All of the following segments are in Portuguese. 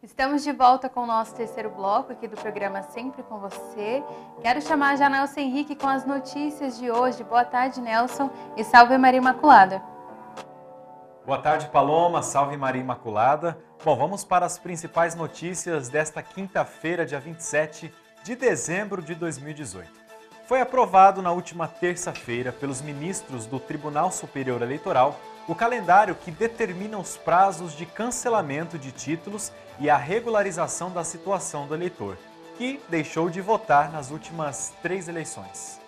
Estamos de volta com o nosso terceiro bloco aqui do programa Sempre com Você. Quero chamar já Nelson Henrique com as notícias de hoje. Boa tarde, Nelson, e salve Maria Imaculada. Boa tarde, Paloma, salve Maria Imaculada. Bom, vamos para as principais notícias desta quinta-feira, dia 27 de dezembro de 2018. Foi aprovado na última terça-feira pelos ministros do Tribunal Superior Eleitoral o calendário que determina os prazos de cancelamento de títulos e a regularização da situação do eleitor, que deixou de votar nas últimas 3 eleições.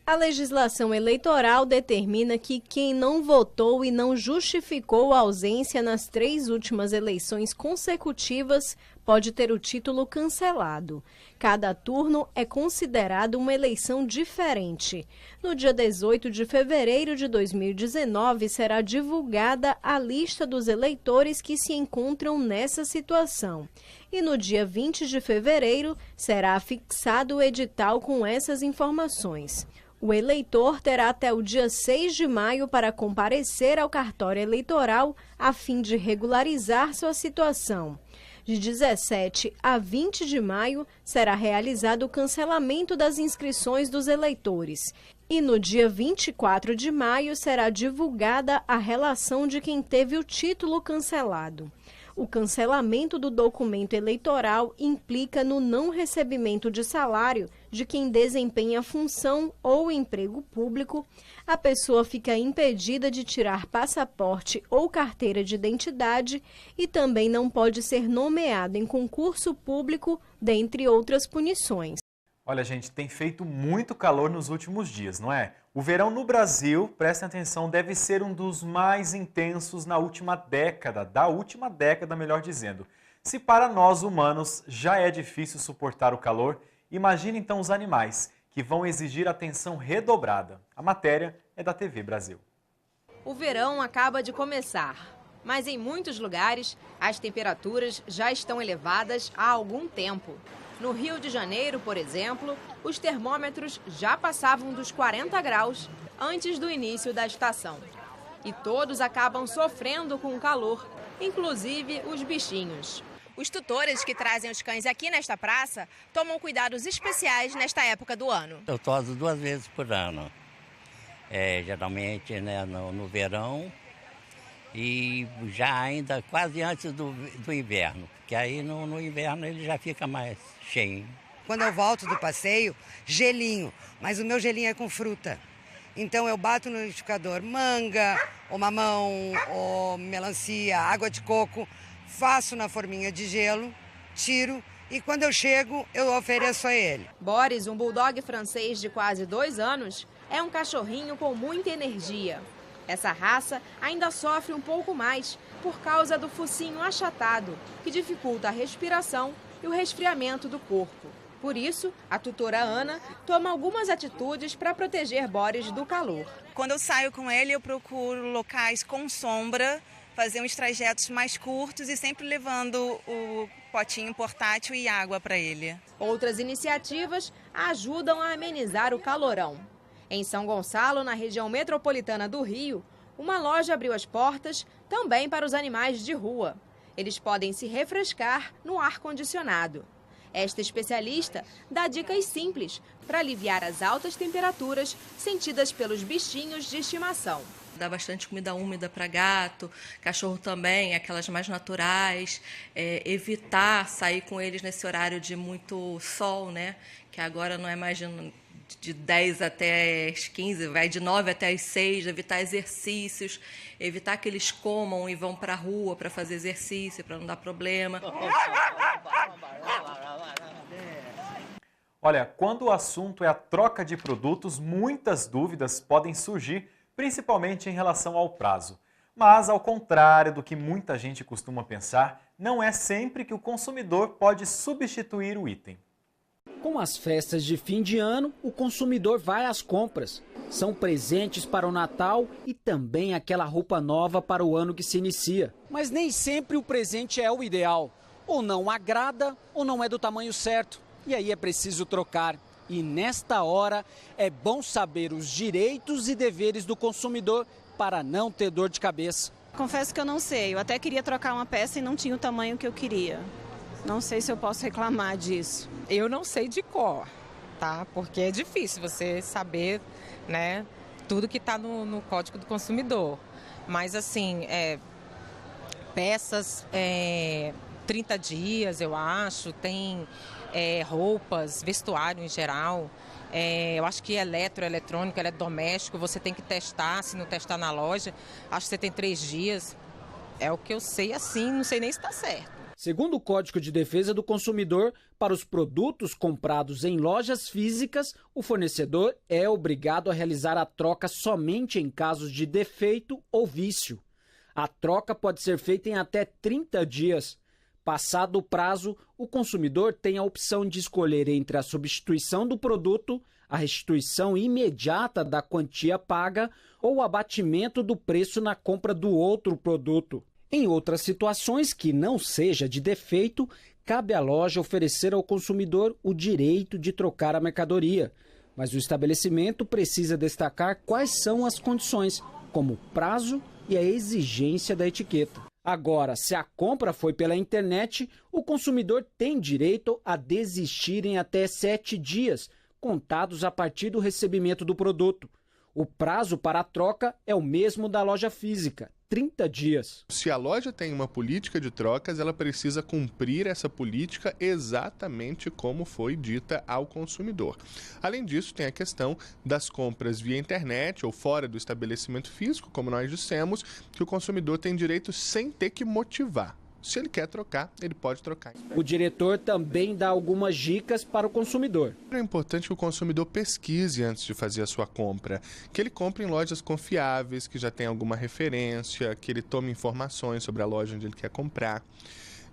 A legislação eleitoral determina que quem não votou e não justificou a ausência nas 3 últimas eleições consecutivas pode ter o título cancelado. Cada turno é considerado uma eleição diferente. No dia 18 de fevereiro de 2019, será divulgada a lista dos eleitores que se encontram nessa situação. E no dia 20 de fevereiro, será fixado o edital com essas informações. O eleitor terá até o dia 6 de maio para comparecer ao cartório eleitoral a fim de regularizar sua situação. De 17 a 20 de maio será realizado o cancelamento das inscrições dos eleitores. E no dia 24 de maio será divulgada a relação de quem teve o título cancelado. O cancelamento do documento eleitoral implica no não recebimento de salário de quem desempenha função ou emprego público. A pessoa fica impedida de tirar passaporte ou carteira de identidade e também não pode ser nomeado em concurso público, dentre outras punições. Olha, gente, tem feito muito calor nos últimos dias, não é? O verão no Brasil, prestem atenção, deve ser um dos mais intensos da última década, melhor dizendo. Se para nós humanos já é difícil suportar o calor, imagine então os animais, que vão exigir atenção redobrada. A matéria é da TV Brasil. O verão acaba de começar, mas em muitos lugares as temperaturas já estão elevadas há algum tempo. No Rio de Janeiro, por exemplo, os termômetros já passavam dos 40 graus antes do início da estação. E todos acabam sofrendo com o calor, inclusive os bichinhos. Os tutores que trazem os cães aqui nesta praça tomam cuidados especiais nesta época do ano. Eu toso 2 vezes por ano. Geralmente, né, no verão e já ainda quase antes do inverno, porque aí no inverno ele já fica mais cheio. Quando eu volto do passeio, gelinho, mas o meu gelinho é com fruta. Então eu bato no liquidificador manga, ou mamão, ou melancia, água de coco, faço na forminha de gelo, tiro e quando eu chego eu ofereço a ele. Boris, um bulldog francês de quase 2 anos, é um cachorrinho com muita energia. Essa raça ainda sofre um pouco mais por causa do focinho achatado, que dificulta a respiração e o resfriamento do corpo. Por isso, a tutora Ana toma algumas atitudes para proteger Boris do calor. Quando eu saio com ele, eu procuro locais com sombra, fazer uns trajetos mais curtos e sempre levando o potinho portátil e água para ele. Outras iniciativas ajudam a amenizar o calorão. Em São Gonçalo, na região metropolitana do Rio, uma loja abriu as portas também para os animais de rua. Eles podem se refrescar no ar-condicionado. Esta especialista dá dicas simples para aliviar as altas temperaturas sentidas pelos bichinhos de estimação. Dá bastante comida úmida para gato, cachorro também, aquelas mais naturais. Evitar sair com eles nesse horário de muito sol, né? Que agora não é mais de 10 até as 15, vai de 9 até as 6, evitar exercícios, evitar que eles comam e vão para a rua para fazer exercício, para não dar problema. Olha, quando o assunto é a troca de produtos, muitas dúvidas podem surgir, principalmente em relação ao prazo. Mas, ao contrário do que muita gente costuma pensar, não é sempre que o consumidor pode substituir o item. Com as festas de fim de ano, o consumidor vai às compras. São presentes para o Natal e também aquela roupa nova para o ano que se inicia. Mas nem sempre o presente é o ideal. Ou não agrada ou não é do tamanho certo. E aí é preciso trocar. E nesta hora é bom saber os direitos e deveres do consumidor para não ter dor de cabeça. Confesso que eu não sei. Eu até queria trocar uma peça e não tinha o tamanho que eu queria. Não sei se eu posso reclamar disso. Eu não sei de cor, tá? Porque é difícil você saber, né, tudo que está no Código do Consumidor. Mas, assim, peças, 30 dias, eu acho, tem roupas, vestuário em geral. Eu acho que eletrônico, eletrodoméstico, você tem que testar, se não testar na loja, acho que você tem 3 dias. É o que eu sei assim, não sei nem se está certo. Segundo o Código de Defesa do Consumidor, para os produtos comprados em lojas físicas, o fornecedor é obrigado a realizar a troca somente em casos de defeito ou vício. A troca pode ser feita em até 30 dias. Passado o prazo, o consumidor tem a opção de escolher entre a substituição do produto, a restituição imediata da quantia paga ou o abatimento do preço na compra do outro produto. Em outras situações que não seja de defeito, cabe à loja oferecer ao consumidor o direito de trocar a mercadoria. Mas o estabelecimento precisa destacar quais são as condições, como o prazo e a exigência da etiqueta. Agora, se a compra foi pela internet, o consumidor tem direito a desistir em até 7 dias, contados a partir do recebimento do produto. O prazo para a troca é o mesmo da loja física, 30 dias. Se a loja tem uma política de trocas, ela precisa cumprir essa política exatamente como foi dita ao consumidor. Além disso, tem a questão das compras via internet ou fora do estabelecimento físico, como nós dissemos, que o consumidor tem direito sem ter que motivar. Se ele quer trocar, ele pode trocar. O diretor também dá algumas dicas para o consumidor. É importante que o consumidor pesquise antes de fazer a sua compra, que ele compre em lojas confiáveis, que já tem alguma referência, que ele tome informações sobre a loja onde ele quer comprar.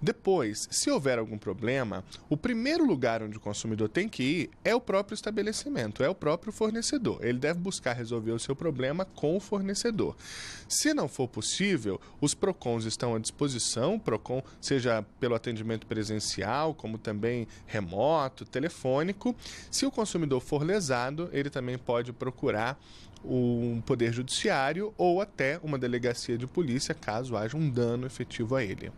Depois, se houver algum problema, o primeiro lugar onde o consumidor tem que ir é o próprio estabelecimento, é o próprio fornecedor. Ele deve buscar resolver o seu problema com o fornecedor. Se não for possível, os PROCONs estão à disposição, PROCON seja pelo atendimento presencial, como também remoto, telefônico. Se o consumidor for lesado, ele também pode procurar um poder judiciário ou até uma delegacia de polícia, caso haja um dano efetivo a ele.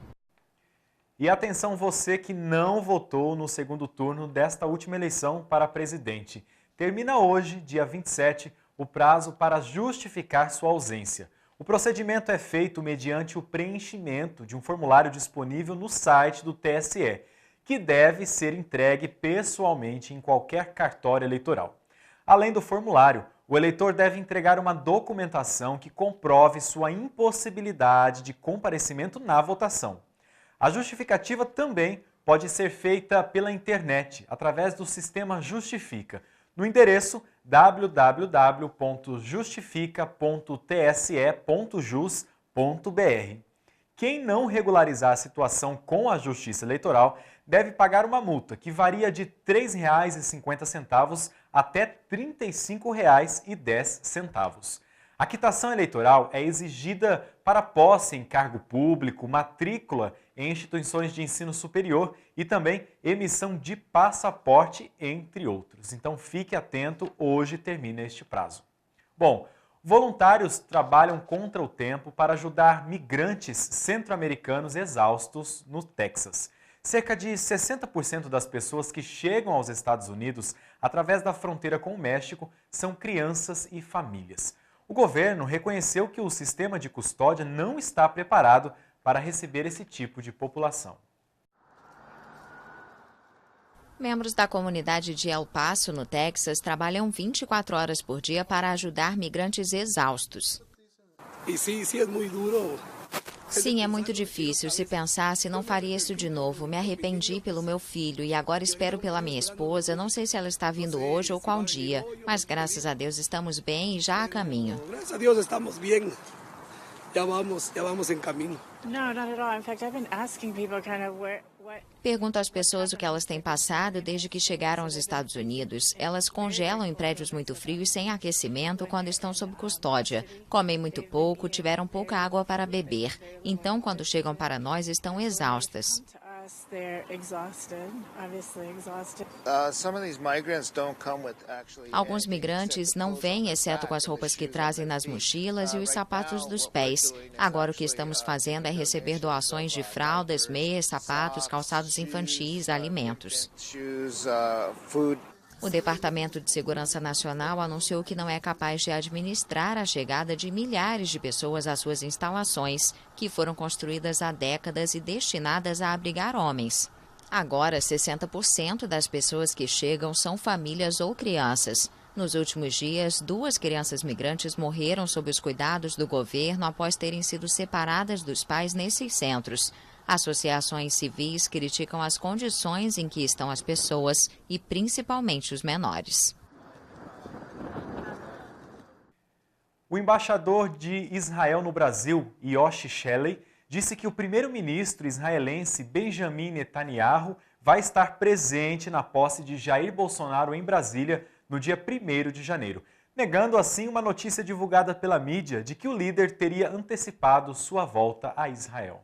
E atenção você que não votou no segundo turno desta última eleição para presidente. Termina hoje, dia 27, o prazo para justificar sua ausência. O procedimento é feito mediante o preenchimento de um formulário disponível no site do TSE, que deve ser entregue pessoalmente em qualquer cartório eleitoral. Além do formulário, o eleitor deve entregar uma documentação que comprove sua impossibilidade de comparecimento na votação. A justificativa também pode ser feita pela internet, através do sistema Justifica, no endereço www.justifica.tse.jus.br. Quem não regularizar a situação com a Justiça Eleitoral deve pagar uma multa que varia de R$ 3,50 até R$ 35,10. A quitação eleitoral é exigida para posse em cargo público, matrícula em instituições de ensino superior e também emissão de passaporte, entre outros. Então fique atento, hoje termina este prazo. Bom, voluntários trabalham contra o tempo para ajudar migrantes centro-americanos exaustos no Texas. Cerca de 60% das pessoas que chegam aos Estados Unidos através da fronteira com o México são crianças e famílias. O governo reconheceu que o sistema de custódia não está preparado para receber esse tipo de população. Membros da comunidade de El Paso, no Texas, trabalham 24 horas por dia para ajudar migrantes exaustos. Sim, é muito difícil. Se pensasse, não faria isso de novo. Me arrependi pelo meu filho e agora espero pela minha esposa. Não sei se ela está vindo hoje ou qual dia, mas graças a Deus estamos bem e já a caminho. Graças a Deus estamos bem. Já vamos em caminho. Pergunto às pessoas o que elas têm passado desde que chegaram aos Estados Unidos. Elas congelam em prédios muito frios sem aquecimento quando estão sob custódia. Comem muito pouco, tiveram pouca água para beber. Então, quando chegam para nós, estão exaustas. Alguns migrantes não vêm, exceto com as roupas que trazem nas mochilas e os sapatos dos pés. Agora o que estamos fazendo é receber doações de fraldas, meias, sapatos, calçados infantis, alimentos. O Departamento de Segurança Nacional anunciou que não é capaz de administrar a chegada de milhares de pessoas às suas instalações, que foram construídas há décadas e destinadas a abrigar homens. Agora, 60% das pessoas que chegam são famílias ou crianças. Nos últimos dias, 2 crianças migrantes morreram sob os cuidados do governo após terem sido separadas dos pais nesses centros. Associações civis criticam as condições em que estão as pessoas e principalmente os menores. O embaixador de Israel no Brasil, Yossi Shelley, disse que o primeiro-ministro israelense Benjamin Netanyahu vai estar presente na posse de Jair Bolsonaro em Brasília no dia 1º de janeiro, negando assim uma notícia divulgada pela mídia de que o líder teria antecipado sua volta a Israel.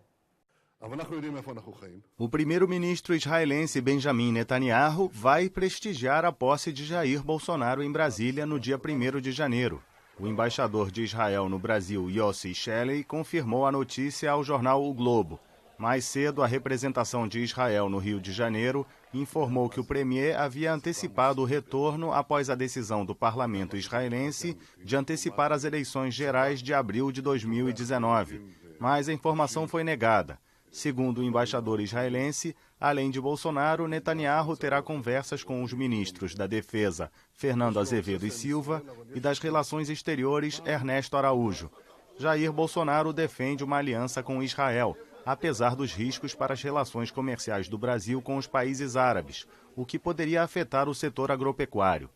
O primeiro-ministro israelense Benjamin Netanyahu vai prestigiar a posse de Jair Bolsonaro em Brasília no dia 1º de janeiro. O embaixador de Israel no Brasil, Yossi Shelley, confirmou a notícia ao jornal O Globo. Mais cedo, a representação de Israel no Rio de Janeiro informou que o premier havia antecipado o retorno após a decisão do parlamento israelense de antecipar as eleições gerais de abril de 2019. Mas a informação foi negada. Segundo o embaixador israelense, além de Bolsonaro, Netanyahu terá conversas com os ministros da Defesa, Fernando Azevedo e Silva, e das Relações Exteriores, Ernesto Araújo. Jair Bolsonaro defende uma aliança com Israel, apesar dos riscos para as relações comerciais do Brasil com os países árabes, o que poderia afetar o setor agropecuário.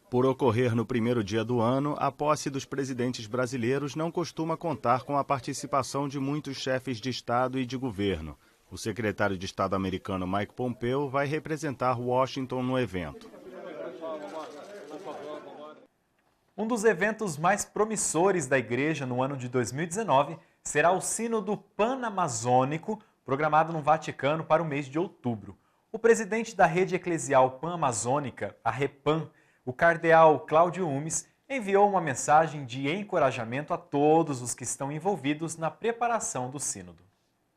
Por ocorrer no primeiro dia do ano, a posse dos presidentes brasileiros não costuma contar com a participação de muitos chefes de Estado e de governo. O secretário de Estado americano Mike Pompeo vai representar Washington no evento. Um dos eventos mais promissores da Igreja no ano de 2019 será o Sínodo Pan-Amazônico, programado no Vaticano para o mês de outubro. O presidente da Rede Eclesial Pan-Amazônica, a REPAM, o cardeal Cláudio Umes, enviou uma mensagem de encorajamento a todos os que estão envolvidos na preparação do sínodo.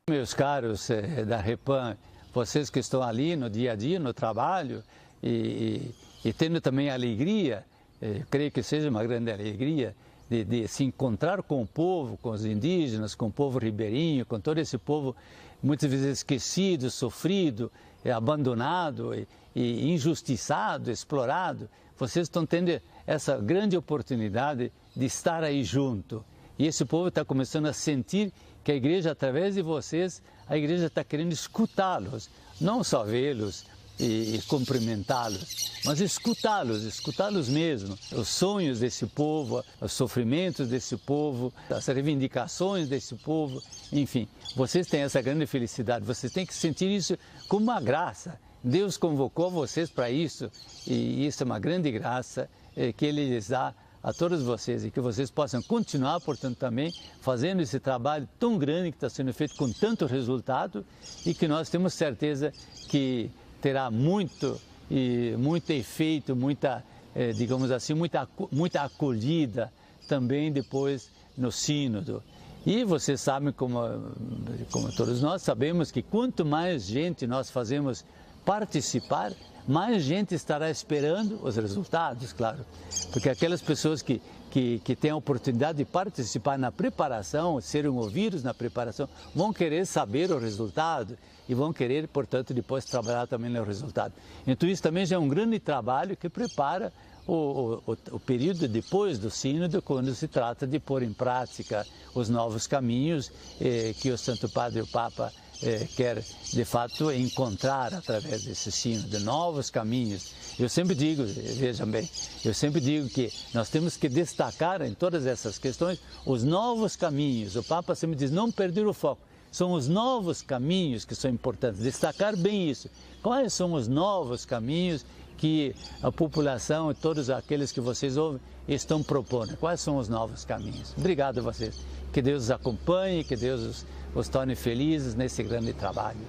Meus caros da REPAM, vocês que estão ali no dia a dia, no trabalho, e tendo também alegria, creio que seja uma grande alegria, de se encontrar com o povo, com os indígenas, com o povo ribeirinho, com todo esse povo muitas vezes esquecido, sofrido, abandonado e injustiçado, explorado. Vocês estão tendo essa grande oportunidade de estar aí junto. E esse povo está começando a sentir que a igreja, através de vocês, a igreja está querendo escutá-los, não só vê-los e cumprimentá-los, mas escutá-los mesmo. Os sonhos desse povo, os sofrimentos desse povo, as reivindicações desse povo, enfim, vocês têm essa grande felicidade, vocês têm que sentir isso como uma graça. Deus convocou vocês para isso e isso é uma grande graça que Ele lhes dá a todos vocês e que vocês possam continuar, portanto, também fazendo esse trabalho tão grande que está sendo feito com tanto resultado e que nós temos certeza que terá muito efeito, muita, digamos assim, muita acolhida também depois no sínodo. E vocês sabem, como todos nós sabemos, que quanto mais gente nós fazemos participar, mais gente estará esperando os resultados, claro. Porque aquelas pessoas que têm a oportunidade de participar na preparação, serem ouvidos na preparação, vão querer saber o resultado e vão querer, portanto, depois trabalhar também no resultado. Então isso também já é um grande trabalho que prepara o período depois do sínodo, quando se trata de pôr em prática os novos caminhos que o Santo Padre, o Papa, quer, de fato, encontrar através desse sínodo, novos caminhos. Eu sempre digo, vejam bem, que nós temos que destacar em todas essas questões os novos caminhos. O Papa sempre diz, não perder o foco. São os novos caminhos que são importantes, destacar bem isso. Quais são os novos caminhos que a população e todos aqueles que vocês ouvem estão propondo? Quais são os novos caminhos? Obrigado a vocês. Que Deus os acompanhe, que Deus os torne felizes nesse grande trabalho.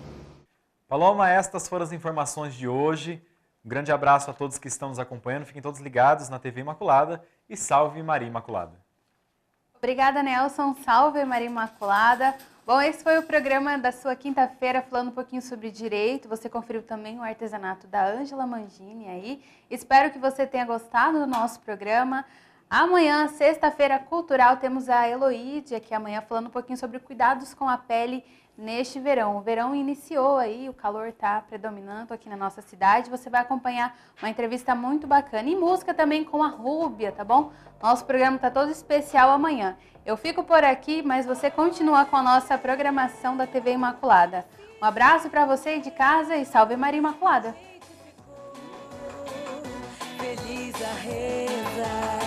Paloma, estas foram as informações de hoje. Um grande abraço a todos que estão nos acompanhando. Fiquem todos ligados na TV Imaculada e salve Maria Imaculada. Obrigada, Nelson. Salve Maria Imaculada. Bom, esse foi o programa da sua quinta-feira, falando um pouquinho sobre direito. Você conferiu também o artesanato da Ângela Mangini aí. Espero que você tenha gostado do nosso programa. Amanhã, sexta-feira cultural, temos a Heloídia aqui amanhã falando um pouquinho sobre cuidados com a pele neste verão. O verão iniciou aí, o calor está predominando aqui na nossa cidade. Você vai acompanhar uma entrevista muito bacana. E música também com a Rúbia, tá bom? Nosso programa está todo especial amanhã. Eu fico por aqui, mas você continua com a nossa programação da TV Imaculada. Um abraço para você aí de casa e salve Maria Imaculada. Feliz a reza.